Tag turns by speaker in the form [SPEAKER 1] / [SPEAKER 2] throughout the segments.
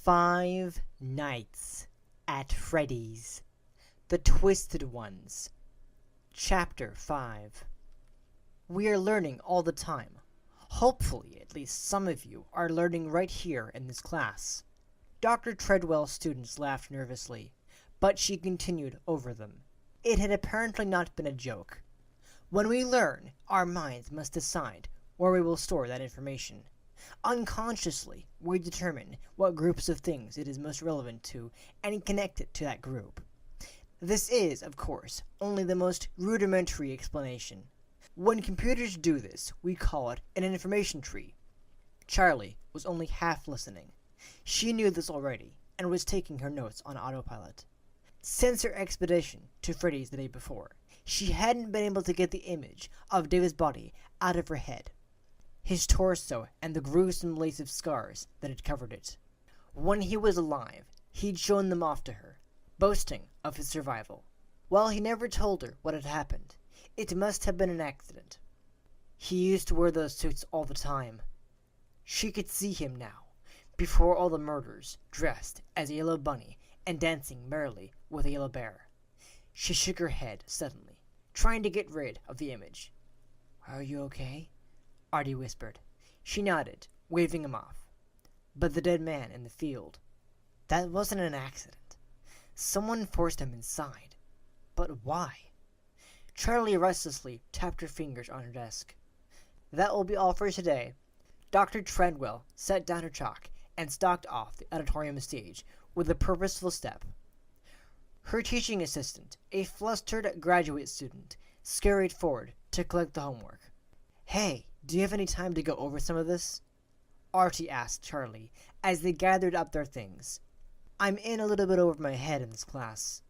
[SPEAKER 1] Five Nights at Freddy's. The Twisted Ones. Chapter 5. We are learning all the time. Hopefully, at least some of you are learning right here in this class. Dr. Treadwell's students laughed nervously, but she continued over them. It had apparently not been a joke. When we learn, our minds must decide where we will store that information. Unconsciously, we determine what groups of things it is most relevant to and connect it to that group. This is, of course, only the most rudimentary explanation. When computers do this, we call it an information tree. Charlie was only half listening. She knew this already and was taking her notes on autopilot. Since her expedition to Freddy's the day before, she hadn't been able to get the image of David's body out of her head. His torso and the gruesome lace of scars that had covered it. When he was alive, he'd shown them off to her, boasting of his survival. While he never told her what had happened, it must have been an accident. He used to wear those suits all the time. She could see him now, before all the murders, dressed as a yellow bunny and dancing merrily with a yellow bear. She shook her head suddenly, trying to get rid of the image. "Are you okay?" Artie whispered. She nodded, waving him off. But the dead man in the field, that wasn't an accident. Someone forced him inside. But why? Charlie restlessly tapped her fingers on her desk. That will be all for today. Dr. Treadwell set down her chalk and stalked off the auditorium stage with a purposeful step. Her teaching assistant, a flustered graduate student, scurried forward to collect the homework. "Hey, do you have any time to go over some of this?" Artie asked Charlie as they gathered up their things. "I'm in a little bit over my head in this class."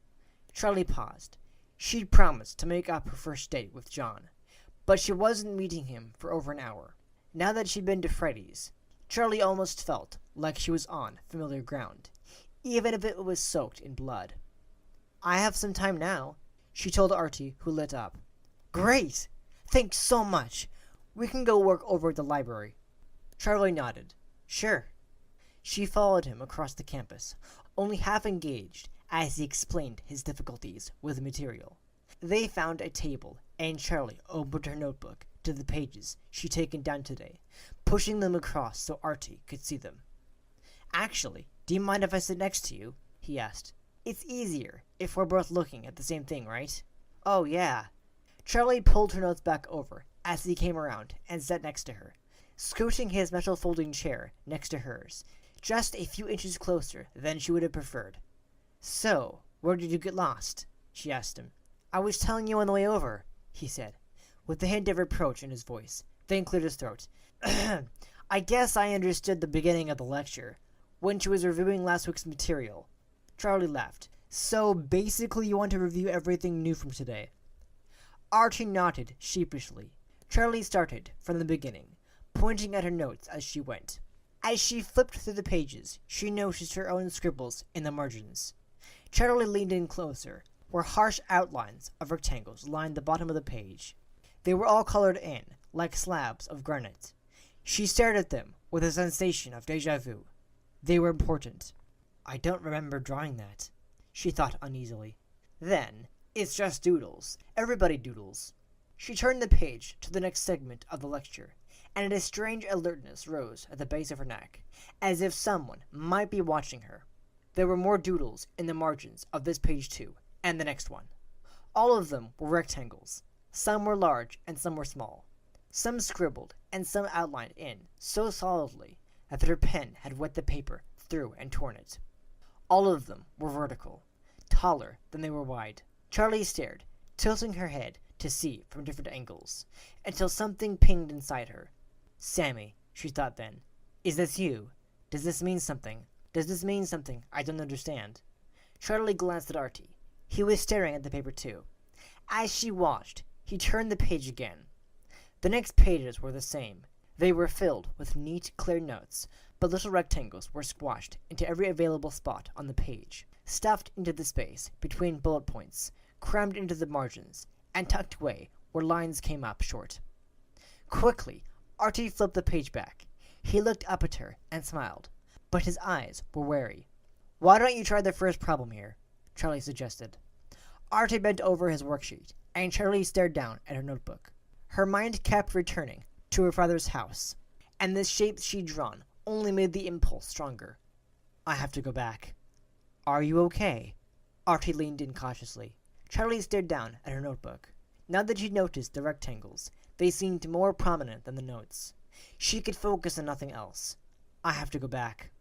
[SPEAKER 1] Charlie paused. She'd promised to make up her first date with John, but she wasn't meeting him for over an hour. Now that she'd been to Freddy's, Charlie almost felt like she was on familiar ground, even if it was soaked in blood. "I have some time now," she told Artie, who lit up. "Great! Thanks so much. We can go work over at the library." Charlie nodded. "Sure." She followed him across the campus, only half engaged as he explained his difficulties with the material. They found a table, and Charlie opened her notebook to the pages she'd taken down today, pushing them across so Artie could see them. "Actually, do you mind if I sit next to you?" he asked. "It's easier if we're both looking at the same thing, right?" "Oh, yeah." Charlie pulled her notes back over as he came around and sat next to her, scooting his metal folding chair next to hers, just a few inches closer than she would have preferred. "So, where did you get lost?" she asked him. "I was telling you on the way over," he said, with a hint of reproach in his voice, then cleared his throat. "I guess I understood the beginning of the lecture, when she was reviewing last week's material." Charlie laughed. "So, basically you want to review everything new from today?" Artie nodded sheepishly. Charlie started from the beginning, pointing at her notes as she went. As she flipped through the pages, she noticed her own scribbles in the margins. Charlie leaned in closer, where harsh outlines of rectangles lined the bottom of the page. They were all colored in, like slabs of granite. She stared at them with a sensation of déjà vu. They were important. "I don't remember drawing that," she thought uneasily. Then, "It's just doodles. Everybody doodles." She turned the page to the next segment of the lecture, and a strange alertness rose at the base of her neck, as if someone might be watching her. There were more doodles in the margins of this page too, and the next one. All of them were rectangles. Some were large and some were small. Some scribbled and some outlined in so solidly that her pen had wet the paper through and torn it. All of them were vertical, taller than they were wide. Charlie stared, tilting her head to see from different angles, until something pinged inside her. "Sammy," she thought then. "Is this you? Does this mean something? Does this mean something I don't understand?" Charlie glanced at Artie. He was staring at the paper too. As she watched, he turned the page again. The next pages were the same. They were filled with neat, clear notes, but little rectangles were squashed into every available spot on the page, stuffed into the space between bullet points, crammed into the margins, and tucked away where lines came up short. Quickly, Artie flipped the page back. He looked up at her and smiled. but his eyes were wary. "Why don't you try the first problem here?" Charlie suggested. Artie bent over his worksheet, and Charlie stared down at her notebook. Her mind kept returning to her father's house, and the shapes she'd drawn only made the impulse stronger. "I have to go back." "Are you okay?" Artie leaned in cautiously. Charlie stared down at her notebook. Now that she'd noticed the rectangles, they seemed more prominent than the notes. She could focus on nothing else. "I have to go back."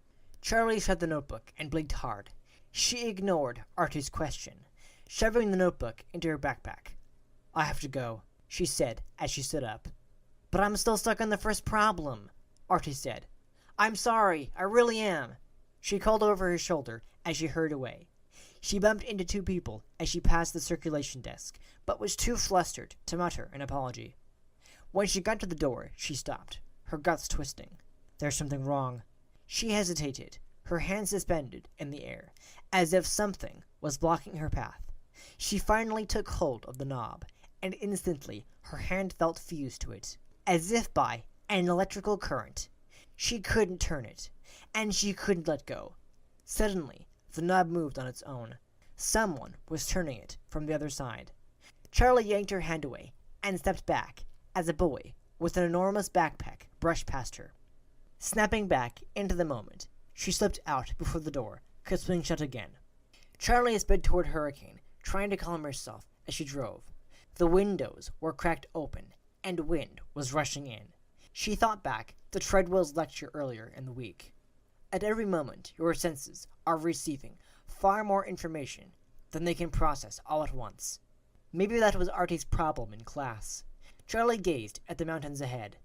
[SPEAKER 1] Charlie shut the notebook and blinked hard. She ignored Artie's question, shoving the notebook into her backpack. "I have to go," she said as she stood up. "But I'm still stuck on the first problem," Artie said. "I'm sorry, I really am." She called over her shoulder as she hurried away. She bumped into two people as she passed the circulation desk, but was too flustered to mutter an apology. When she got to the door, she stopped, her guts twisting. There's something wrong. She hesitated, her hands suspended in the air, as if something was blocking her path. She finally took hold of the knob, and instantly her hand felt fused to it, as if by an electrical current. She couldn't turn it, and she couldn't let go. Suddenly, the knob moved on its own. Someone was turning it from the other side. Charlie yanked her hand away and stepped back as a boy with an enormous backpack brushed past her. Snapping back into the moment, she slipped out before the door could swing shut again. Charlie sped toward Hurricane, trying to calm herself as she drove. The windows were cracked open, and wind was rushing in. She thought back to Treadwell's lecture earlier in the week. At every moment, your senses are receiving far more information than they can process all at once. Maybe that was Artie's problem in class. Charlie gazed at the mountains ahead,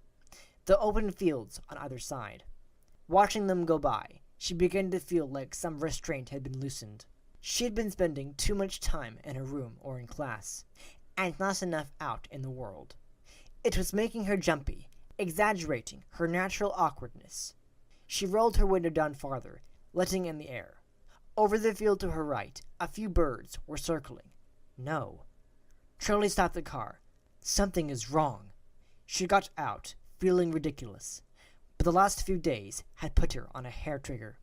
[SPEAKER 1] the open fields on either side. Watching them go by, she began to feel like some restraint had been loosened. She had been spending too much time in her room or in class, and not enough out in the world. It was making her jumpy, exaggerating her natural awkwardness. She rolled her window down farther, letting in the air. Over the field to her right, a few birds were circling. No. Charlie stopped the car. Something is wrong. She got out, feeling ridiculous, but the last few days had put her on a hair trigger.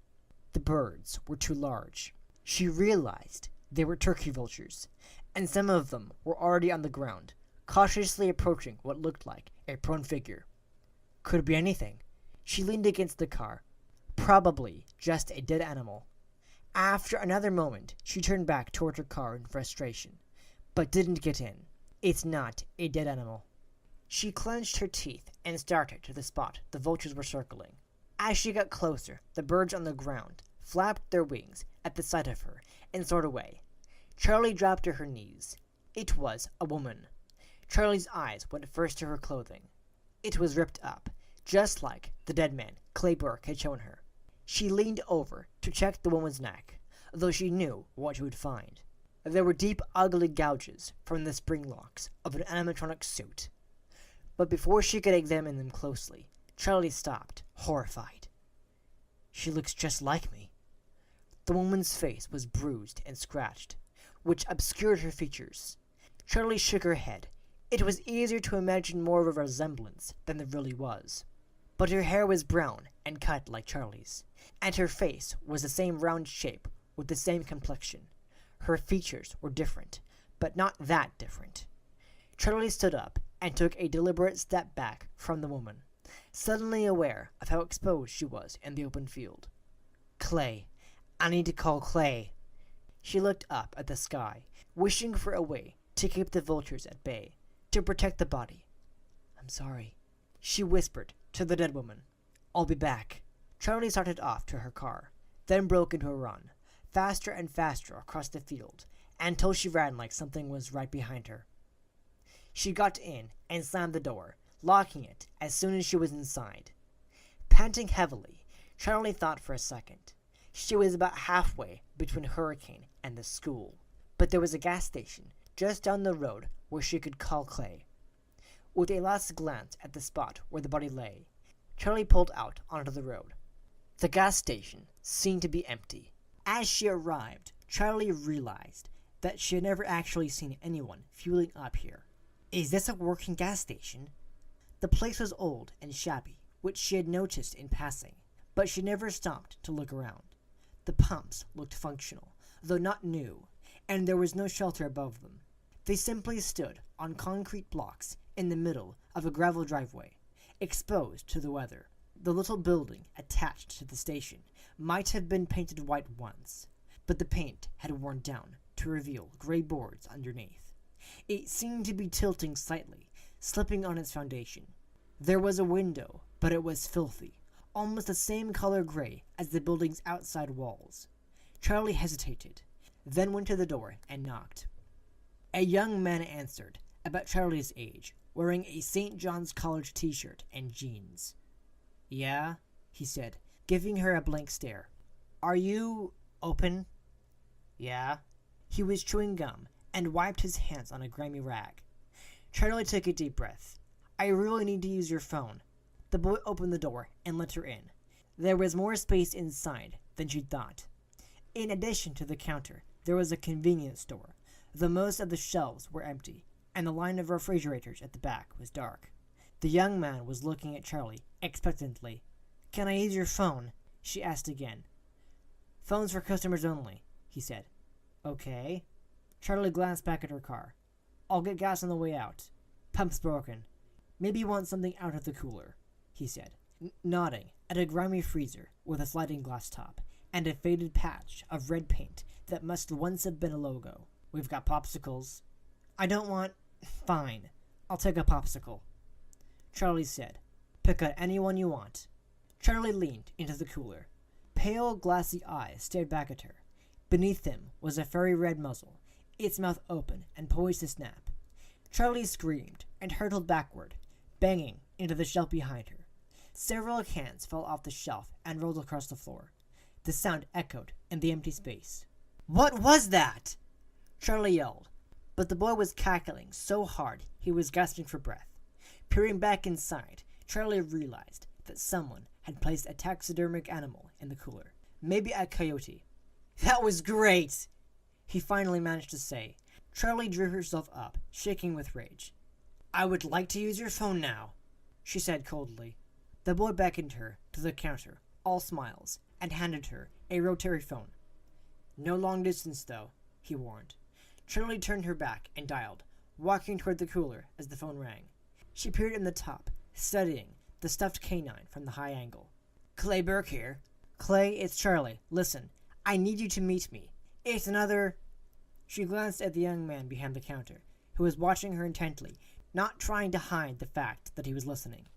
[SPEAKER 1] The birds were too large. She realized they were turkey vultures, and some of them were already on the ground, cautiously approaching what looked like a prone figure. Could be anything. She leaned against the car. Probably just a dead animal. After another moment, she turned back toward her car in frustration, but didn't get in. It's not a dead animal. She clenched her teeth and started to the spot the vultures were circling. As she got closer, the birds on the ground flapped their wings at the sight of her and soared away. Charlie dropped to her knees. It was a woman. Charlie's eyes went first to her clothing. It was ripped up, just like the dead man Clay Burke had shown her. She leaned over to check the woman's neck, though she knew what she would find. There were deep, ugly gouges from the spring locks of an animatronic suit. But before she could examine them closely, Charlie stopped, horrified. She looks just like me. The woman's face was bruised and scratched, which obscured her features. Charlie shook her head. It was easier to imagine more of a resemblance than there really was. But her hair was brown and cut like Charlie's, and her face was the same round shape with the same complexion. Her features were different, but not that different. Charlie stood up and took a deliberate step back from the woman, suddenly aware of how exposed she was in the open field. Clay. I need to call Clay. She looked up at the sky, wishing for a way to keep the vultures at bay, to protect the body. I'm sorry, she whispered to the dead woman. I'll be back. Charlie started off to her car, then broke into a run, faster and faster across the field, until she ran like something was right behind her. She got in and slammed the door, locking it as soon as she was inside. Panting heavily, Charlie thought for a second. She was about halfway between Hurricane and the school, but there was a gas station just down the road where she could call Clay. With a last glance at the spot where the body lay, Charlie pulled out onto the road. The gas station seemed to be empty. As she arrived, Charlie realized that she had never actually seen anyone fueling up here. Is this a working gas station? The place was old and shabby, which she had noticed in passing, but she never stopped to look around. The pumps looked functional, though not new, and there was no shelter above them. They simply stood on concrete blocks in the middle of a gravel driveway, exposed to the weather. The little building attached to the station might have been painted white once, but the paint had worn down to reveal gray boards underneath. It seemed to be tilting slightly, slipping on its foundation. There was a window, but it was filthy, almost the same color gray as the building's outside walls. Charlie hesitated, then went to the door and knocked. A young man answered, about Charlie's age, wearing a St. John's College t-shirt and jeans. "Yeah," he said, giving her a blank stare. "Are you open?" "Yeah." He was chewing gum and wiped his hands on a grimy rag. Charlie took a deep breath. "I really need to use your phone." The boy opened the door and let her in. There was more space inside than she'd thought. In addition to the counter, there was a convenience store, though most of the shelves were empty, and the line of refrigerators at the back was dark. The young man was looking at Charlie expectantly. "Can I use your phone?" she asked again. "Phones for customers only," he said. "Okay." Charlie glanced back at her car. "I'll get gas on the way out. Pump's broken. Maybe you want something out of the cooler," he said, nodding at a grimy freezer with a sliding glass top and a faded patch of red paint that must once have been a logo. "We've got popsicles." "I don't want—" "Fine. I'll take a popsicle," Charlie said. "Pick out any one you want." Charlie leaned into the cooler. Pale, glassy eyes stared back at her. Beneath them was a furry red muzzle, its mouth open and poised to snap. Charlie screamed and hurtled backward, banging into the shelf behind her. Several cans fell off the shelf and rolled across the floor. The sound echoed in the empty space. "What was that?" Charlie yelled, but the boy was cackling so hard he was gasping for breath. Peering back inside, Charlie realized that someone had placed a taxidermic animal in the cooler. Maybe a coyote. "That was great," he finally managed to say. Charlie drew herself up, shaking with rage. "I would like to use your phone now," she said coldly. The boy beckoned her to the counter, all smiles, and handed her a rotary phone. "No long distance, though," he warned. Charlie turned her back and dialed, walking toward the cooler as the phone rang. She peered in the top, studying the stuffed canine from the high angle. "Clay Burke here." "Clay, it's Charlie. Listen, I need you to meet me. It's another—" She glanced at the young man behind the counter, who was watching her intently, not trying to hide the fact that he was listening.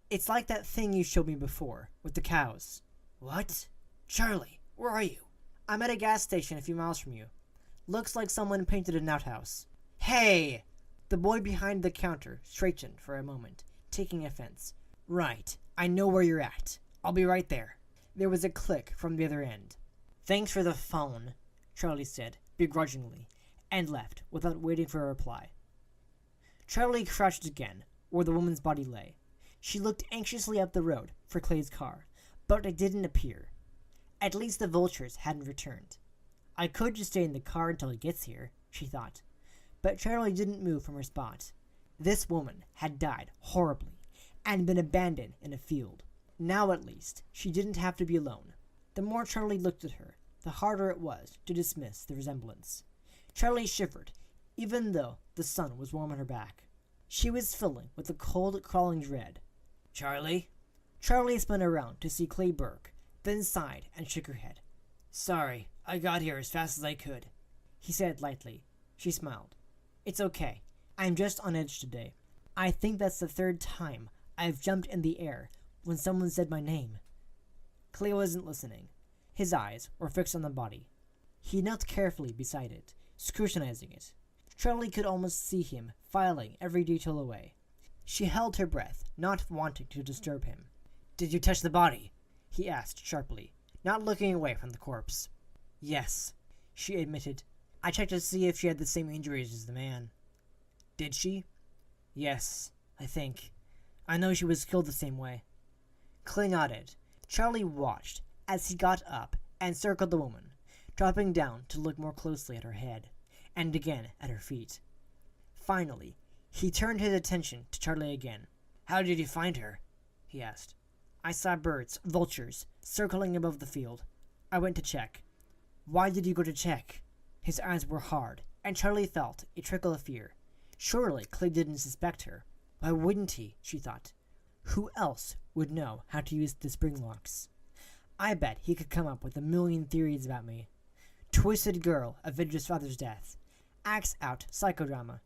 [SPEAKER 1] "It's like that thing you showed me before, with the cows." "What? Charlie, where are you?" "I'm at a gas station a few miles from you. Looks like someone painted an outhouse." "Hey!" The boy behind the counter straightened for a moment, taking offense. "Right, I know where you're at. I'll be right there." There was a click from the other end. "Thanks for the phone," Charlie said, begrudgingly, and left without waiting for a reply. Charlie crouched again, where the woman's body lay. She looked anxiously up the road for Clay's car, but it didn't appear. At least the vultures hadn't returned. "I could just stay in the car until he gets here," she thought. But Charlie didn't move from her spot. This woman had died horribly and been abandoned in a field. Now at least, she didn't have to be alone. The more Charlie looked at her, the harder it was to dismiss the resemblance. Charlie shivered, even though the sun was warm on her back. She was filling with a cold, crawling dread. "Charlie?" Charlie spun around to see Clay Burke, then sighed and shook her head. "Sorry, I got here as fast as I could," he said lightly. She smiled. "It's okay. I'm just on edge today. I think that's the third time I've jumped in the air when someone said my name." Clay wasn't listening. His eyes were fixed on the body. He knelt carefully beside it, scrutinizing it. Charlie could almost see him filing every detail away. She held her breath, not wanting to disturb him. "Did you touch the body?" he asked sharply, not looking away from the corpse. "Yes," she admitted. "I checked to see if she had the same injuries as the man." "Did she?" "Yes, I think. I know she was killed the same way." Clay nodded. Charlie watched as he got up and circled the woman, dropping down to look more closely at her head, and again at her feet. Finally, he turned his attention to Charlie again. "How did you find her?" he asked. I saw birds, vultures, circling above the field. I went to check. Why did you go to check? His eyes were hard, and Charlie felt a trickle of fear. Surely Clay didn't suspect her. Why wouldn't he, she thought. Who else would know how to use the spring locks? I bet he could come up with a million theories about me. Twisted girl avenges father's death. Acts out psychodrama.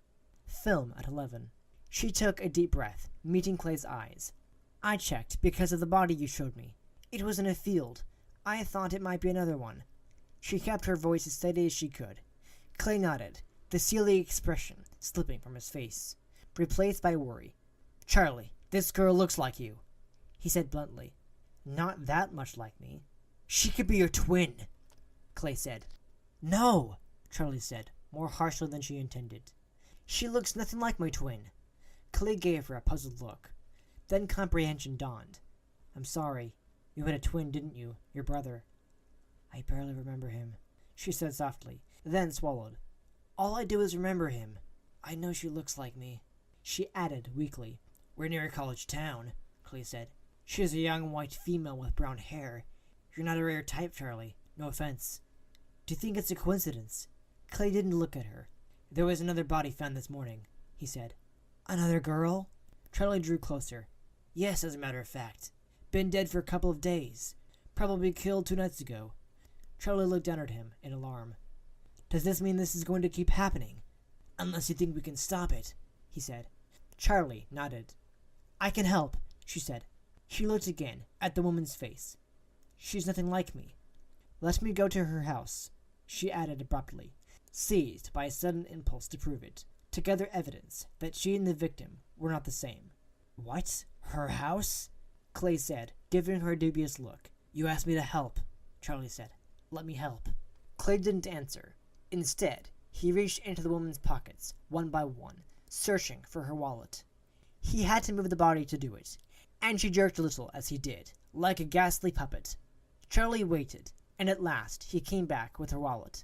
[SPEAKER 1] Film at 11. She took a deep breath, meeting Clay's eyes. I checked because of the body you showed me. It was in a field. I thought it might be another one. She kept her voice as steady as she could. Clay nodded, the silly expression slipping from his face, replaced by worry. Charlie, this girl looks like you, he said bluntly. Not that much like me. She could be your twin, Clay said. No, Charlie said, more harshly than she intended. She looks nothing like my twin. Clay gave her a puzzled look. Then comprehension dawned. I'm sorry. You had a twin, didn't you? Your brother. I barely remember him, she said softly, then swallowed. All I do is remember him. I know she looks like me. She added weakly. We're near a college town, Clay said. She is a young white female with brown hair. You're not a rare type, Charlie. No offense. Do you think it's a coincidence? Clay didn't look at her. There was another body found this morning, he said. Another girl? Charlie drew closer. Yes, as a matter of fact. Been dead for a couple of days. Probably killed 2 nights ago. Charlie looked down at him in alarm. Does this mean this is going to keep happening? Unless you think we can stop it, he said. Charlie nodded. I can help, she said. She looked again at the woman's face. She's nothing like me. Let me go to her house, she added abruptly, seized by a sudden impulse to prove it, to gather evidence that she and the victim were not the same. What? Her house? Clay said, giving her a dubious look. You asked me to help, Charlie said. Let me help. Clay didn't answer. Instead, he reached into the woman's pockets, one by one, searching for her wallet. He had to move the body to do it, and she jerked a little as he did, like a ghastly puppet. Charlie waited, and at last he came back with her wallet.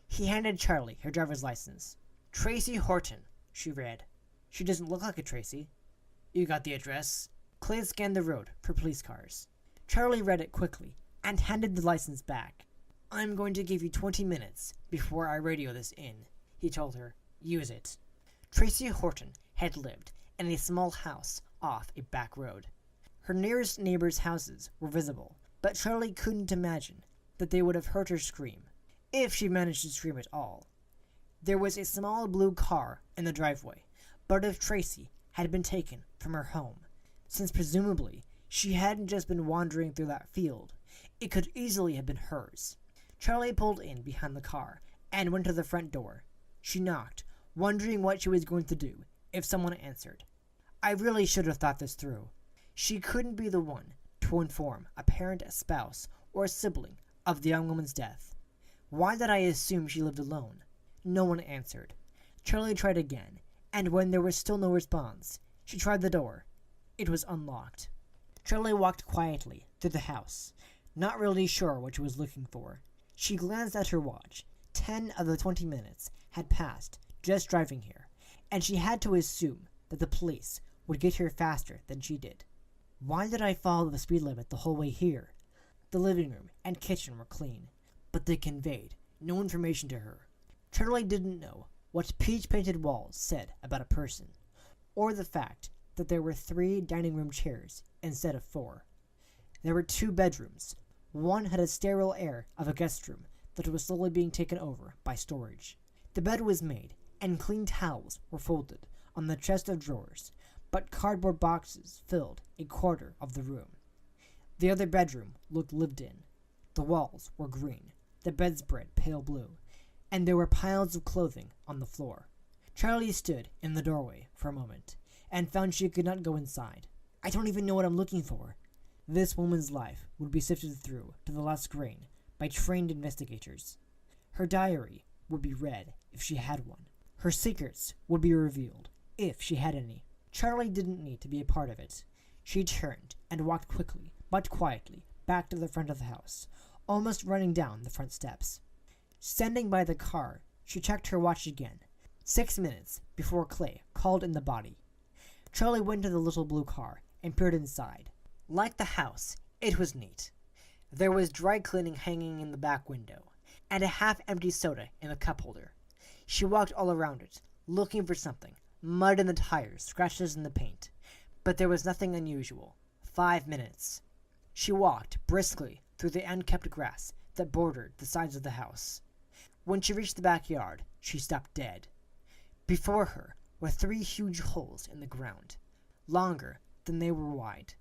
[SPEAKER 1] He handed Charlie her driver's license. Tracy Horton, she read. She doesn't look like a Tracy. You got the address? Clay scanned the road for police cars. Charlie read it quickly and handed the license back. I'm going to give you 20 minutes before I radio this in, he told her. Use it. Tracy Horton had lived in a small house off a back road. Her nearest neighbors' houses were visible, but Charlie couldn't imagine that they would have heard her scream, if she managed to scream at all. There was a small blue car in the driveway, but if Tracy had been taken from her home, since presumably she hadn't just been wandering through that field, it could easily have been hers. Charlie pulled in behind the car and went to the front door. She knocked, wondering what she was going to do if someone answered. I really should have thought this through. She couldn't be the one to inform a parent, a spouse, or a sibling of the young woman's death. Why did I assume she lived alone? No one answered. Charlie tried again, and when there was still no response, she tried the door. It was unlocked. Charlie walked quietly through the house, not really sure what she was looking for. She glanced at her watch. 10 of the 20 minutes had passed just driving here, and she had to assume that the police would get here faster than she did. Why did I follow the speed limit the whole way here? The living room and kitchen were clean, but they conveyed no information to her. Charlie didn't know what peach-painted walls said about a person, or the fact that there were 3 dining room chairs instead of 4. There were 2 bedrooms. One had a sterile air of a guest room that was slowly being taken over by storage. The bed was made, and clean towels were folded on the chest of drawers, but cardboard boxes filled a quarter of the room. The other bedroom looked lived in. The walls were green, the bedspread pale blue, and there were piles of clothing on the floor. Charlie stood in the doorway for a moment, and found she could not go inside. I don't even know what I'm looking for. This woman's life would be sifted through to the last grain by trained investigators. Her diary would be read if she had one. Her secrets would be revealed if she had any. Charlie didn't need to be a part of it. She turned and walked quickly, but quietly, back to the front of the house, almost running down the front steps. Standing by the car, she checked her watch again. 6 minutes before Clay called in the body. Charlie went to the little blue car and peered inside. Like the house, it was neat. There was dry cleaning hanging in the back window, and a half-empty soda in the cup holder. She walked all around it, looking for something. Mud in the tires, scratches in the paint. But there was nothing unusual. 5 minutes. She walked briskly through the unkempt grass that bordered the sides of the house. When she reached the backyard, she stopped dead. Before her were 3 huge holes in the ground, longer than they were wide.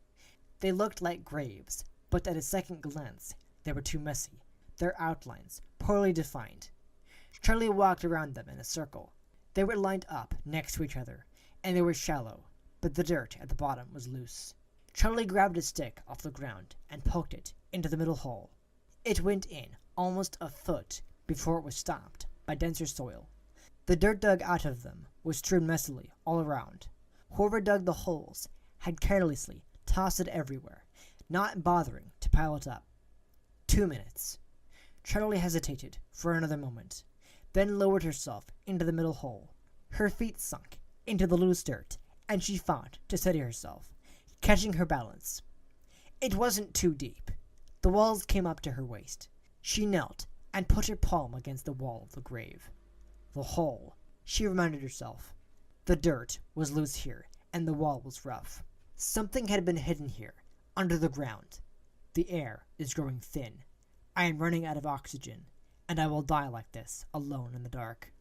[SPEAKER 1] They looked like graves, but at a second glance, they were too messy, their outlines poorly defined. Charlie walked around them in a circle. They were lined up next to each other, and they were shallow, but the dirt at the bottom was loose. Charlie grabbed a stick off the ground and poked it into the middle hole. It went in almost a foot before it was stopped by denser soil. The dirt dug out of them was strewn messily all around. Whoever dug the holes had carelessly tossed it everywhere, not bothering to pile it up. 2 minutes. Charlie hesitated for another moment, then lowered herself into the middle hole. Her feet sunk into the loose dirt, and she fought to steady herself, catching her balance. It wasn't too deep. The walls came up to her waist. She knelt and put her palm against the wall of the grave. The hole, she reminded herself. The dirt was loose here, and the wall was rough. Something had been hidden here, under the ground. The air is growing thin. I am running out of oxygen, and I will die like this, alone in the dark.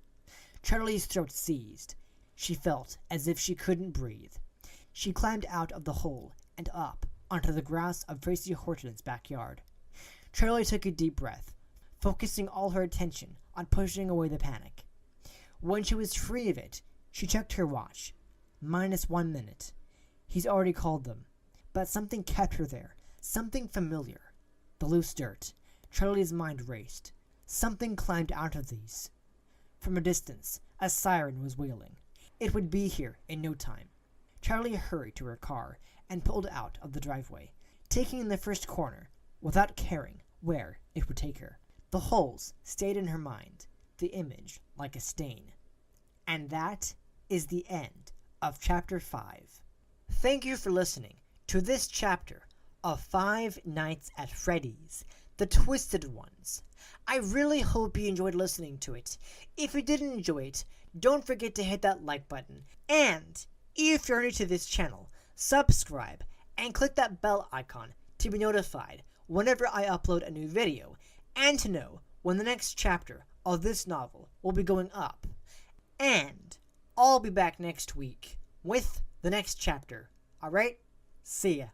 [SPEAKER 1] Charlie's throat seized. She felt as if she couldn't breathe. She climbed out of the hole and up onto the grass of Tracy Horton's backyard. Charlie took a deep breath, focusing all her attention on pushing away the panic. When she was free of it, she checked her watch. -1 minute. He's already called them. But something kept her there. Something familiar. The loose dirt. Charlie's mind raced. Something climbed out of these. From a distance, a siren was wailing. It would be here in no time. Charlie hurried to her car and pulled out of the driveway, taking the first corner without caring where it would take her. The holes stayed in her mind, the image like a stain. And that is the end of Chapter 5. Thank you for listening to this chapter of Five Nights at Freddy's, The Twisted Ones. I really hope you enjoyed listening to it. If you didn't enjoy it, don't forget to hit that like button. And if you're new to this channel, subscribe and click that bell icon to be notified whenever I upload a new video and to know when the next chapter of this novel will be going up. And I'll be back next week with the next chapter. Alright? See ya.